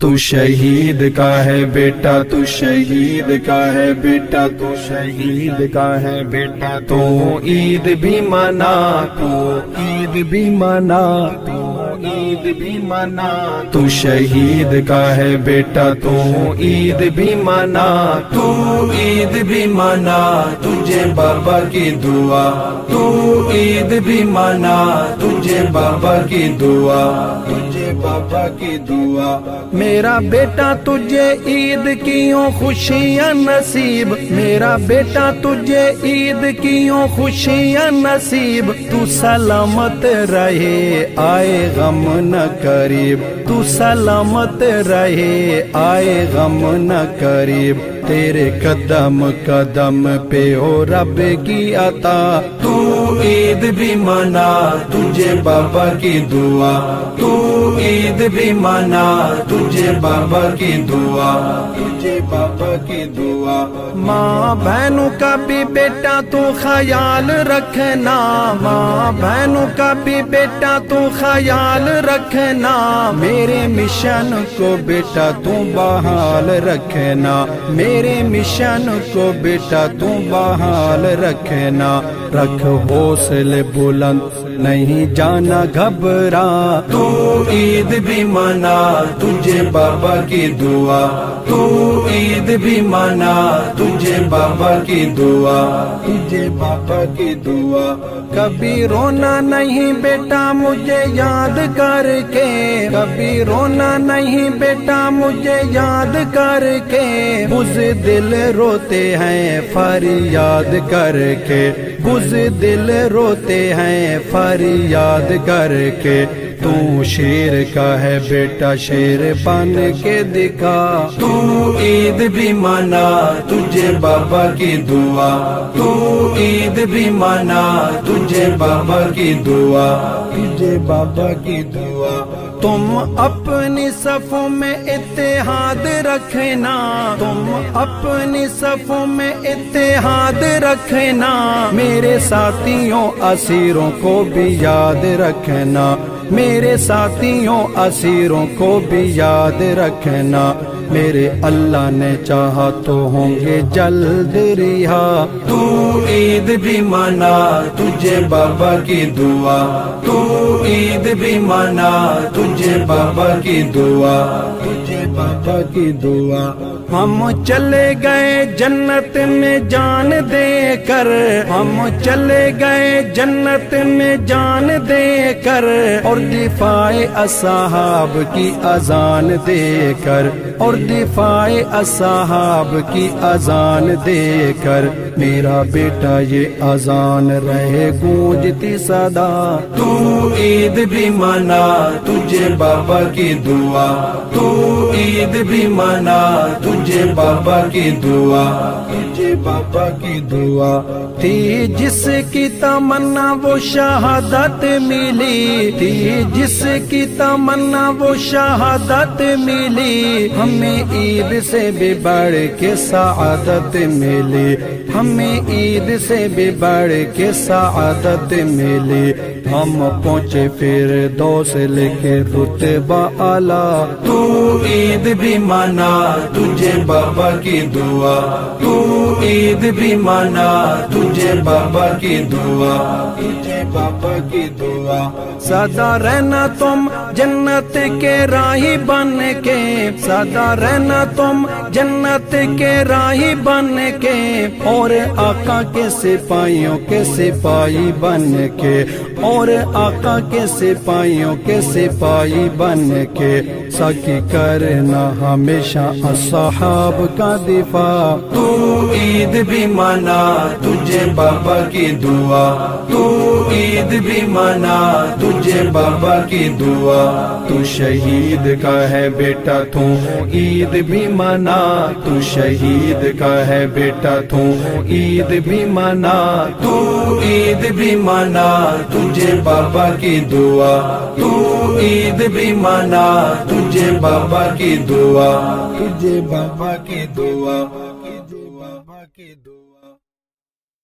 تو شہید کا ہے بیٹا، تو شہید کا ہے بیٹا، تو شہید کا ہے بیٹا، تو عید بھی منا، تو عید بھی منا، تو عید بھی منا، تو شہید کا ہے بیٹا، تو عید بھی منا، تو عید بھی منا، تجھے بابا کی دعا، تو عید بھی منا، تجھے بابا کی دعا، تجھے بابا کی دعا۔ میرا بیٹا تجھے عید کیوں خوشیاں نصیب، میرا بیٹا تجھے عید کیوں خوشیاں نصیب، تو سلامت رہے آئے غم نہ قریب، تو سلامت رہے آئے غم نہ قریب، تیرے قدم قدم پہ ہو رب کی عطا، تو عید بھی منا، تجھے بابا کی دعا، تو عید بھی منا، تجھے بابا کی دعا، تجھے بابا کی دعا۔ ماں بہنوں کا بھی بیٹا تو خیال رکھنا، ماں بہنوں کا بھی بیٹا تو خیال رکھنا، میرے مشن کو بیٹا تو بحال رکھنا، میرے مشن کو بیٹا تو بحال رکھنا، رکھ حوصلے بلند نہیں جانا گھبرا، تو عید بھی منا، تجھے بابا کی دعا، تو عید بھی منا، تجھے بابا کی دعا، تجھے بابا کی دعا۔ کبھی رونا نہیں بیٹا مجھے یاد کر کے، کبھی رونا نہیں بیٹا مجھے یاد کر کے، بزدل روتے ہیں فریاد کر کے، بزدل روتے ہیں فریاد کر کے، تو شیر کا ہے بیٹا شیر بن کے دکھا، تو عید بھی منا، تجھے بابا کی دعا، تو عید بھی منا، تجھے بابا کی دعا، تجھے بابا کی دعا۔ تم اپنی صفوں میں اتحاد رکھنا، تم اپنی صفوں میں اتحاد رکھنا، میرے ساتھیوں اسیروں کو بھی یاد رکھنا، میرے ساتھیوں اسیروں کو بھی یاد رکھنا، میرے اللہ نے چاہا تو ہوں گے جلد رہا، تو عید بھی منا، تجھے بابا کی دعا، تو عید بھی منا، تجھے بابا کی دعا، تجھے بابا کی دعا۔ ہم چلے گئے جنت میں جان دے کر، ہم چلے گئے جنت میں جان دے کر، اور دفاع اصحاب کی اذان دے کر، اور دفاع اصحاب کی اذان دے کر، میرا بیٹا یہ اذان رہے گونجتی صدا، تو عید بھی منا، تجھے بابا کی دعا، تو عید بھی منا، تجھے بابا کی دعا، تجھے بابا کی دعا۔ تھی جس کی تمنا وہ شہادت ملی، تھی جس کی تمنا وہ شہادت ملی، ہمیں عید سے بھی بڑھ کے سعادت ملی، ہمیں عید سے بھی بڑھ کے سعادت ملی، ہم پہنچے فردوس لے کے رتبہ اعلیٰ، تو عید بھی منا، تجھے بابا کی دعا، تو عید بھی منا، تجھے بابا کی دعا، تجھے بابا کی دعا۔ سدا رہنا تم جنت کے راہی بن کے، سدا رہنا تم جنت کے راہی بن کے، اور آقا کے سپاہیوں کے سپاہی بن کے، اور آقا کے سپاہیوں کے سپاہی بن کے، سکی کرنا ہمیشہ اصحاب کا دفاع، تو عید بھی منا، تجھے بابا کی دعا، تو عید بھی منا، تجھے بابا کی دعا، تو شہید کا ہے بیٹا تو عید بھی منا، تو شہید کا ہے بیٹا تو عید بھی منا، تو عید بھی منا، تجھے بابا کی دعا، تو عید بھی منا، تجھے بابا کی دعا، تجھے بابا کی دعا، بابا کی دعا۔